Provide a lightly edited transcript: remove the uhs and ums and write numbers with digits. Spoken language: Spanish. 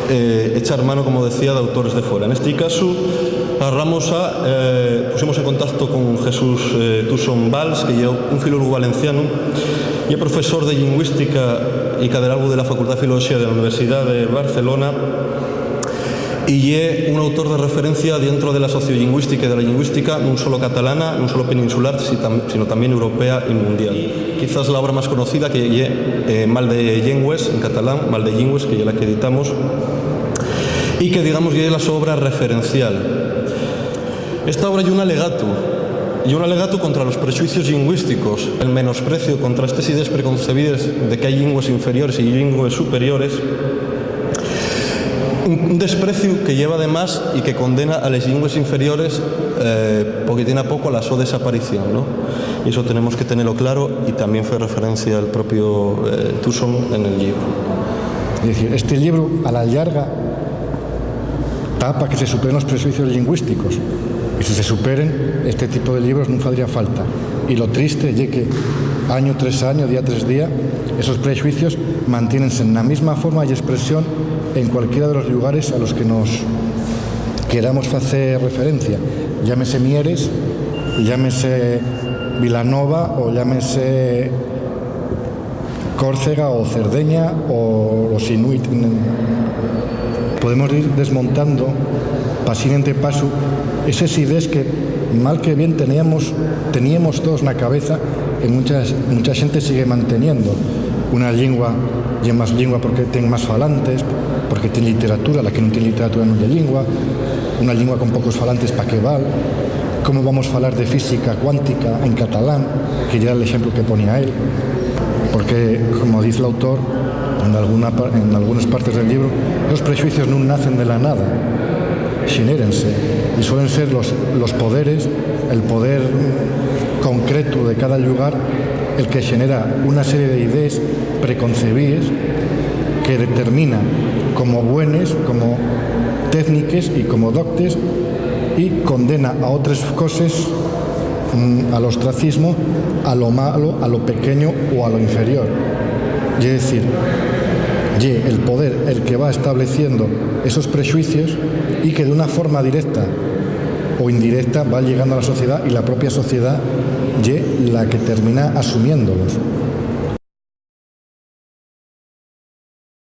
Echar mano, como decía, de autores de fuera. En este caso, pusimos en contacto con Jesús Tuson Valls, que é un filólogo valenciano e é profesor de lingüística e catedrático de la Facultad de Filosofía de la Universidad de Barcelona, y é un autor de referencia dentro de la sociolingüística y de la lingüística non solo catalana, non solo peninsular, sino también europea y mundial. Quizás la obra más conocida, que é Mal de Llengües, en catalán, Mal de Llengües, que é la que editamos, y que, digamos, é la obra referencial. Esta obra é un alegato contra los prejuicios lingüísticos, el menosprecio contra estas ideas preconcebidas de que hay lingües inferiores y lingües superiores, un desprecio que lleva además y que condena a las lenguas inferiores porque tiene a poco a la su desaparición, ¿no? Y eso tenemos que tenerlo claro, y también fue referencia al propio Tuson en el libro. Es decir, este libro a la larga tapa que se superen los prejuicios lingüísticos, y si se superen, este tipo de libros no faría falta. Y lo triste es que año tras año, día tras día, esos prejuicios mantienense en la misma forma y expresión en cualquiera de los lugares a los que nos queramos hacer referencia. Llámese Mieres, llámese Vilanova, o llámese Córcega o Cerdeña o los Inuit. Podemos ir desmontando, pasito a paso, esas ideas que mal que bien teníamos todos en la cabeza, que mucha gente sigue manteniendo. Una lengua é máis lingua porque ten máis falantes, porque ten literatura, la que non ten literatura non é lingua. Una lingua con pocos falantes, pa que val? Como vamos a falar de física cuántica en catalán, que ya era el exemplo que ponía él? Porque, como dice el autor, en algunas partes del libro, los prejuicios non nacen de la nada, xenérense, y suelen ser los poderes, el poder concreto de cada lugar, el que genera una serie de ideas preconcebidas que determina como buenas, como técnicas y como doctes, y condena a otras cosas al ostracismo, a lo malo, a lo pequeño o a lo inferior. Es decir, el poder el que va estableciendo esos prejuicios y que de una forma directa o indirecta va llegando a la sociedad, y la propia sociedad la que termina asumiéndolos.